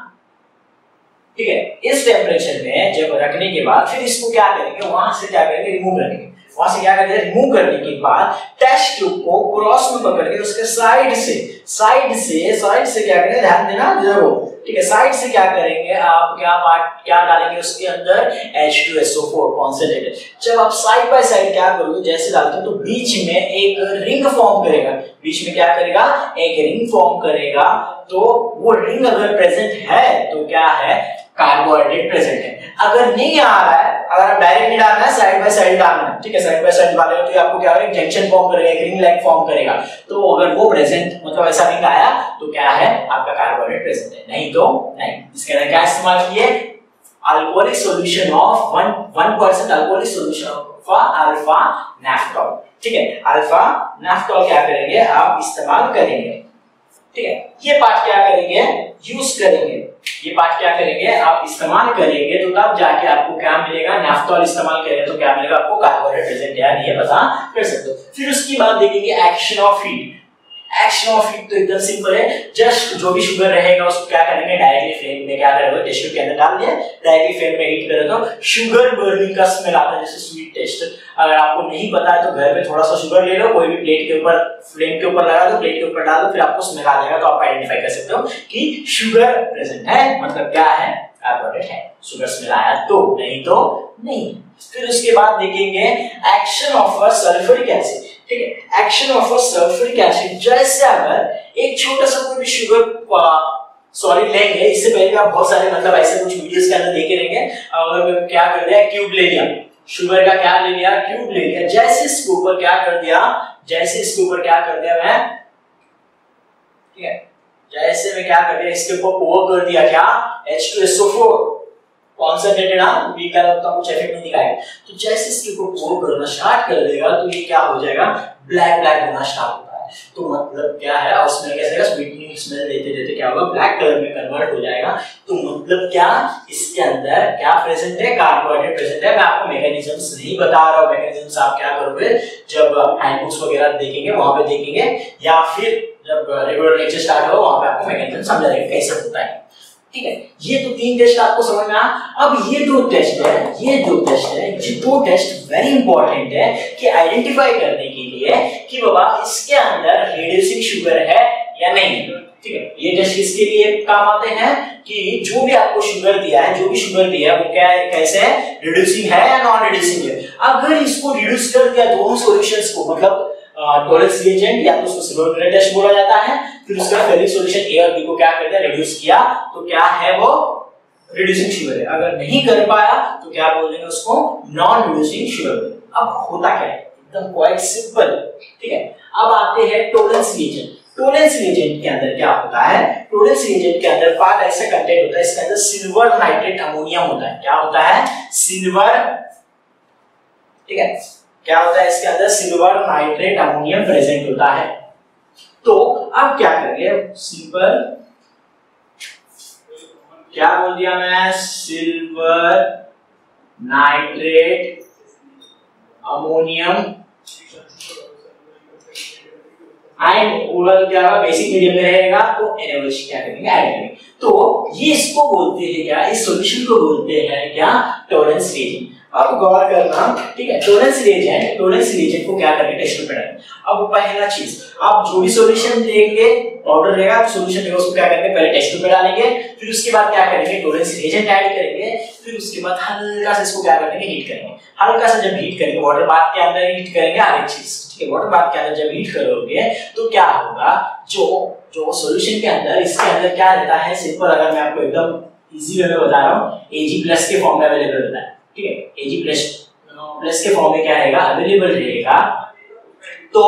ठीक है, इस टेम्परेचर में जब रखने के बाद फिर इसको क्या करेंगे, वहां से क्या करेंगे, रिमूव करेंगे। वहां से क्या करेंगे, रिमूव करने के बाद टेस्ट ट्यूब को क्रॉस में पकड़ के उसके साइड से क्या करेंगे, ध्यान देना जरूर। ठीक है, साइड से क्या करेंगे आप, क्या डालेंगे उसके अंदर, H2SO4 कॉन्सेंट्रेटेड। जब आप साइड बाय साइड क्या करोगे, जैसे डालते हो तो बीच में एक रिंग फॉर्म करेगा, बीच में क्या करेगा, एक रिंग फॉर्म करेगा। तो वो रिंग अगर प्रेजेंट है तो क्या है, कार्बोहाइड्रेट प्रेजेंट है। अगर नहीं आ रहा है, अगर आप डायरेक्ट नहीं डालना है, साइड बाय साइड डालना है, ठीक है, साइड बाय साइड डालेगा तो आपको क्या होगा, जंक्शन फॉर्म करेगा, एक रिंग लाइक फॉर्म करेगा। तो अगर वो प्रेजेंट मतलब ऐसा रिंग आया तो क्या है, आपका कार्बोहाइड्रेट प्रेजेंट है, नहीं तो नहीं। इसके अंदर क्या इस्तेमाल किए, alcoholic solution of 1% alcoholic solution of alpha naphthol. ठीक है, अल्फा नैफ्थेनॉल क्या करेंगे, आप इस्तेमाल करेंगे। ठीक है, ये पार्ट क्या करेंगे, यूज करेंगे, ये पार्ट क्या करेंगे, आप इस्तेमाल करेंगे, तो तब जाके आपको क्या मिलेगा, नैफ्थेनॉल इस्तेमाल करेंगे तो क्या मिलेगा आपको, कार्बोहाइड्रेट प्रेजेंट है नहीं है पता कर सकते हो। फिर उसकी बाद देखेंगे action of heat. Action of heat तो एकदम सिंपल है, जस्ट जो भी शुगर रहेगा उसको क्या करेंगे, डायरेक्टली फ्लेम में क्या करेंगे, टेस्ट ट्यूब के अंदर डाल दिया, डायरेक्टली फ्लेम में हीट करें तो शुगर बर्निंग का स्मेल आता है, जैसे स्वीट टेस्ट। अगर आपको नहीं पता है तो घर में थोड़ा सा शुगर ले लो, कोई भी प्लेट के ऊपर, फ्लेम के ऊपर लगा दो, प्लेट के ऊपर डाल दो, फिर आपको स्मेल आ जाएगा, तो आप आइडेंटिफाई कर सकते हो कि शुगर प्रेजेंट है, मतलब क्या है, कार्बोहाइड्रेट है, शुगर स्मेल आया तो, नहीं तो नहीं। फिर उसके बाद देखेंगे action of a sulphuric acid, ठीक है, action of a sulphuric acid. जैसे अगर एक छोटा सा कोई भी शुगर सॉलिड लेंगे, इससे पहले आप बहुत सारे मतलब ऐसे कुछ वीडियोस के अंदर देखे रहेंगे, अगर क्या कर दिया, क्यूब ले लिया, शुगर का क्या ले लिया, क्यूब ले लिया, जैसे इसके ऊपर क्या कर दिया, जैसे इसके ऊपर क्या कर दिया मैं, ठीक है, जैसे मैं क्या कर दिया, इसके ऊपर पोर कर दिया क्या, H2SO4 कॉन्सेंट्रेटेड, वी का उतना कुछ इफेक्ट नहीं दिखाएगा। तो जैसे इसके ऊपर पोर करना स्टार्ट कर देगा तो ये क्या हो जाएगा, ब्लैक ब्लैक होना स्टार्ट होता है। तो मतलब क्या है, और स्मेल कैसे आएगा, स्वीटनिंग स्मेल देते देते क्या होगा, ब्लैक कलर में कन्वर्ट हो जाएगा। तो मतलब क्या, इसके अंदर क्या प्रेजेंट है, कार्बोहाइड्रेट प्रेजेंट है। मैं आपको मैकेनिज्म्स नहीं बता रहा हूं, मैकेनिज्म्स आप क्या करोगे जब हैंडबुक्स वगैरह देखेंगे वहां पे देखेंगे, या फिर जब रेगुलर लेक्चर स्टार्ट हो वहां पे आपको मैकेनिज्म समझा देंगे कैसे होता है, ठीक है। ये तो 3 टेस्ट आपको समझ में आया। अब ये 2 टेस्ट है, ये 2 टेस्ट है, ये 2 टेस्ट वेरी इंपॉर्टेंट है कि आइडेंटिफाई करने के लिए कि बाबा इसके अंदर रिड्यूसिंग शुगर है या नहीं, ठीक है। ये टेस्ट किसके लिए काम आते हैं कि जो भी आपको शुगर दिया है, जो भी शुगर दिया है वो क्या है, कैसे है, रिड्यूसिंग है या नॉन रिड्यूसिंग है। अगर इसको रिड्यूस कर दिया दोनों सॉल्यूशंस को, मतलब टॉलरेंस रिएजेंट या तो उसको सिल्वर टेस्ट बोला जाता है, फिर उसका फेरिक सॉल्यूशन ए और बी को क्या कर दिया, रिड्यूस किया, तो क्या है वो रिड्यूसिंग शुगर है। अगर नहीं कर पाया तो क्या बोल देंगे उसको, नॉन रिड्यूसिंग शुगर। अब होता क्या है, एकदम क्वाइट सिंपल, ठीक है। अब आते हैं टॉलरेंस रिएजेंट। टॉलरेंस रिएजेंट के अंदर क्या होता है, टॉलरेंस रिएजेंट के अंदर पार्ट ऐसा कंटेंट होता है, इसके अंदर सिल्वर नाइट्रेट अमोनियम होता है। क्या होता है, सिल्वर, ठीक है, क्या होता है इसके अंदर, सिल्वर नाइट्रेट अमोनियम प्रेजेंट होता है। तो अब क्या करेंगे, सिंपल क्या बोल दिया मैं, silver nitrate ammonium and oral क्या होगा, बेसिक मीडियम में रहेगा तो NaOH क्या करेंगे, ऐड करेंगे। तो ये इसको बोलते हैं क्या, इस सॉल्यूशन को बोलते हैं क्या, टॉलरेंस रिएजेंट। अब गौर करना, ठीक है, टॉलरेंस रिएजेंट को क्या करेंगे, टेस्ट पे डालेंगे। अब पहला चीज, आप जो भी सॉल्यूशन लेंगे, पाउडर रहेगा, सॉल्यूशन लेगा, उसको क्या करेंगे, पहले टेस्ट पे डालेंगे, फिर उसके बाद क्या करेंगे, टॉलरेंस रिएजेंट ऐड करेंगे, फिर उसके बाद हल्का सा इसको क्या करेंगे, हीट करेंगे। हल्का सा जब हीट करेंगे, वाटर बाथ के अंदर हीट करेंगे, हर एक चीज, ठीक है, वाटर बाथ के अंदर जब हीट करोगे तो क्या होगा, जो सॉल्यूशन के अंदर, इसके अंदर क्या रहता है, सिंपल अगर मैं आपको एकदम इजी वे में बता रहा हूं, Ag+ के फॉर्म में अवेलेबल रहता है, ठीक है, Ag+ के फॉर्म में क्या रहेगा, अवेलेबल रहेगा। तो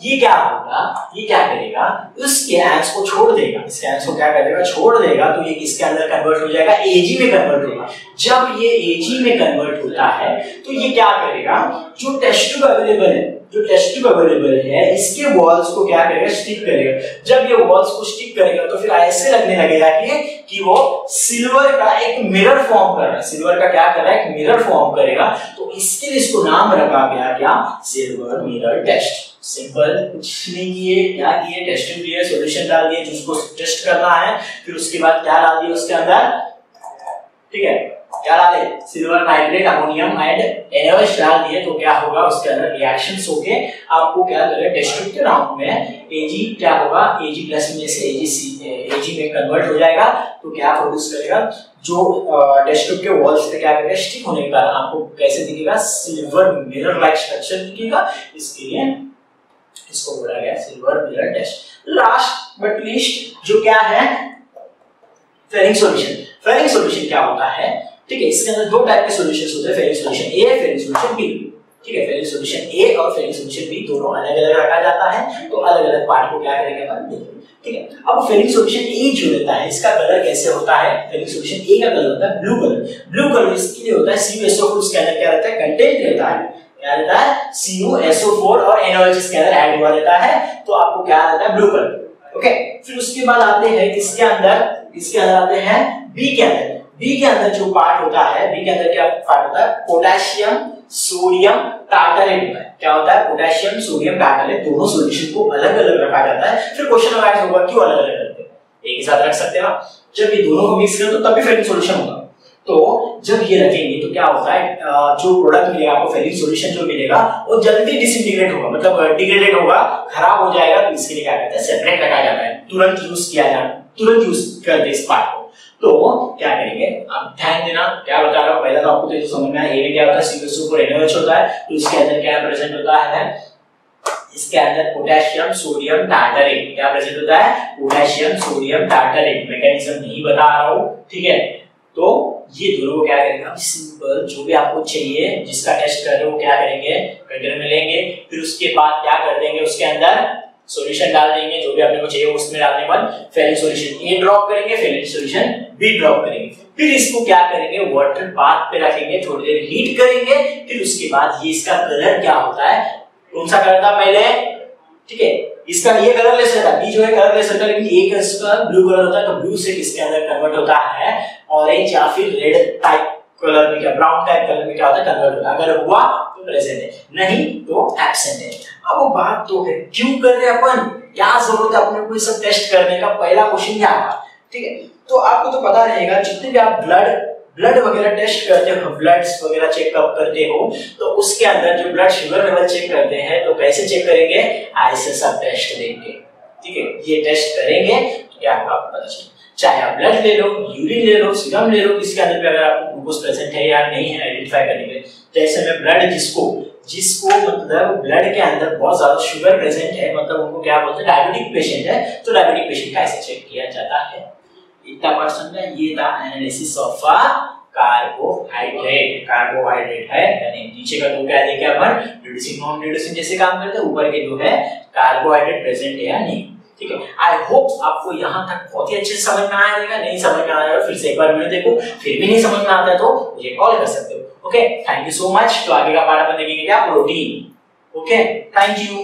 ये क्या होगा, ये क्या करेगा, उसके आयंस को छोड़ देगा, इसके आयंस को क्या कर देगा, छोड़ देगा, तो ये किसके अंदर कन्वर्ट हो जाएगा, Ag में कन्वर्ट होगा। जब ये Ag में कन्वर्ट होता है तो ये क्या करेगा, जो टेस्ट ट्यूब अवेलेबल है, जो टेस्ट ट्यूब अवेलेबल है, इसके वॉल्स को क्या करेगा, स्टिक करेगा। जब ये वॉल्स को स्टिक करेगा तो फिर ऐसे लगने लगेगा कि वो सिल्वर का एक मिरर फॉर्म कर रहा है, सिल्वर का क्या कर रहा है, एक मिरर फॉर्म करेगा। तो इसके लिए इसको नाम रखा गया क्या, सिल्वर मिरर टेस्ट। सिंपल, कुछ नहीं किए, क्या किए, टेस्ट ट्यूब लिए, सॉल्यूशन डाल दिए जिसको टेस्ट करना है, फिर उसके बाद क्या डाल दिया उसके अंदर, ठीक है, क्या डाले, silver nitrate ammonium and NaOH डाल दिए। तो क्या होगा, उसके अंदर रिएक्शंस होके आपको क्या करेगा, टेस्ट ट्यूब के राउंड में Ag क्या होगा, Ag+ में से Ag में कन्वर्ट हो जाएगा। तो क्या प्रोड्यूस करेगा, जो टेस्ट ट्यूब के वॉल्स पे क्या करेगा, स्टिक होने के कारण आपको कैसे दिखेगा, सिल्वर मिरर लाइक स्ट्रक्चर दिखेगा। इसके लिए इसको बोला गया silver mirror test. Last but least जो क्या है, फेरिक सॉल्यूशन। फेरिक सॉल्यूशन क्या होता है, ठीक है, इसके अंदर 2 टाइप के सॉल्यूशंस होते हैं, ferric solution A, ferric solution B, ठीक है। फेरिक सॉल्यूशन A और फेरिक सॉल्यूशन B दोनों अलग-अलग रखा जाता है, तो अलग-अलग पार्ट को क्या करेंगे अपन देखेंगे, ठीक है। अब फेरिक सॉल्यूशन A जो रहता है, इसका कलर कैसे होता है, फेरिक सॉल्यूशन A का कलर होता है ब्लू कलर। ब्लू कलर इसके लिए होता है CuSO4, उसके अंदर क्या रहता है, कंटेंट रहता है, क्या रहता है, CuSO4 और NaOH इसके अंदर ऐड हुआ रहता है, तो आपको क्या रहता है, ब्लू कलर, ओके। फिर उसके बाद आते हैं किसके अंदर, इसके अंदर आते हैं B के अंदर। B के अंदर जो पार्ट होता है, B के अंदर क्या पार्ट होता है, पोटेशियम सोडियम टार्टरेट होता है। क्या होता है, पोटेशियम सोडियम टार्टरेट, दोनों सॉल्यूशन को अलग-अलग रखा जाता है। फिर क्वेश्चन अराइज होगा क्यों अलग-अलग रखते हैं, एक ही साथ रख सकते हैं ना, जब ये दोनों को मिक्स करें तो तभी फेरिक सॉल्यूशन होगा। तो जब ये रखेंगे तो क्या होता है, जो प्रोडक्ट मिलेगा आपको, फेरिक सॉल्यूशन जो मिलेगा वो जल्दी डिसइंटीग्रेट होगा, मतलब डिग्रेडेड होगा, खराब हो जाएगा। तो इसके लिए क्या कहते हैं, सेपरेट रखा जाता है, तुरंत यूज किया जाए, तुरंत यूज करते इस पार्ट को। तो क्या करेंगे, अब ध्यान देना क्या बता रहा हूँ, पहला तो आपको तो समझ में आया, ए में क्या होता है CH2 NaOH होता है, तो इसके अंदर क्या प्रेजेंट होता है, इसके अंदर पोटेशियम सोडियम टार्टरेट क्या प्रेजेंट होता है, पोटेशियम सोडियम टार्टरेट। मैकेनिज्म नहीं बता रहा हूँ, ठीक है। तो ये दोनों को क्या करेंगे हम, सिंपल जो भी आपको चाहिए जिसका टेस्ट कर रहे हो क्या करेंगे, कंटेनर में लेंगे, फिर उसके बाद क्या कर देंगे, उसके अंदर सॉल्यूशन डाल देंगे जो भी आपने को चाहिए उसमें डालने के बाद फेलिंग सॉल्यूशन ए ड्रॉप करेंगे, फेलिंग सॉल्यूशन बी ड्रॉप करेंगे, फिर इसको क्या करेंगे वाटर बाथ पे रखेंगे, थोड़ी देर हीट करेंगे, फिर उसके बाद ये इसका कलर क्या होता है, कौन सा कलर था पहले, ठीक है, इसका ये कलरलेस रहता है, बी जो है कलरलेस रहता है, लेकिन ए का इसका ब्लू कलर होता है, तो ब्लू से किसके अंदर कन्वर्ट होता है, ऑरेंज या फिर रेड टाइप कलर में, क्या ब्राउन टाइप कलर में क्या होता है, कन्वर्ट होता है। अगर हुआ तो प्रेजेंट है, नहीं तो एब्सेंट है। अब वो बात तो है क्यों कर रहे हैं अपन, क्या जरूरत है अपने को ये सब टेस्ट करने का, पहला क्वेश्चन क्या था, ठीक है। तो आपको तो पता रहेगा जितने भी आप ब्लड वगैरह टेस्ट करते हो, ब्लड्स वगैरह चेकअप करते हो, तो उसके अंदर जो ब्लड शुगर लेवल चेक करते हैं तो कैसे चेक करेंगे, ऐसे सब टेस्ट देंगे, ठीक है। ये टेस्ट करेंगे तो क्या आपको पता चलेगा, चाहे आप ब्लड ले लो, यूरिन ले लो, सीरम ले लो, किसके अंदर भी अगर आपको ग्लूकोज प्रेजेंट है या नहीं है आइडेंटिफाई करने के लिए। जैसे में ब्लड जिसको मतलब ब्लड के अंदर बहुत ज्यादा शुगर प्रेजेंट है, मतलब उनको क्या बोलते हैं डायबिटिक पेशेंट है, तो डायबिटिक पेशेंट का ऐसे चेक किया जाता है। इतना पर्सन में ये था एनालिसिस ऑफ कार्बोहाइड्रेट है, यानी नीचे का तो क्या देखे अपन रिड्यूसिंग नॉन रिड्यूसिंग जैसे काम करते हैं, ऊपर के जो है कार्बोहाइड्रेट प्रेजेंट है या नहीं, ठीक है। आई होप आपको यहाँ तक बहुत ही अच्छे से समझ में आया रहेगा, नहीं समझ में आया फिर से एक बार वीडियो देखो, फिर भी नहीं समझ में आता है तो मुझे कॉल कर सकते हो, okay. Thank you so much. तो आगे का पार्ट अपन देखेंगे क्या, प्रोटीन, ओके, थैंक यू।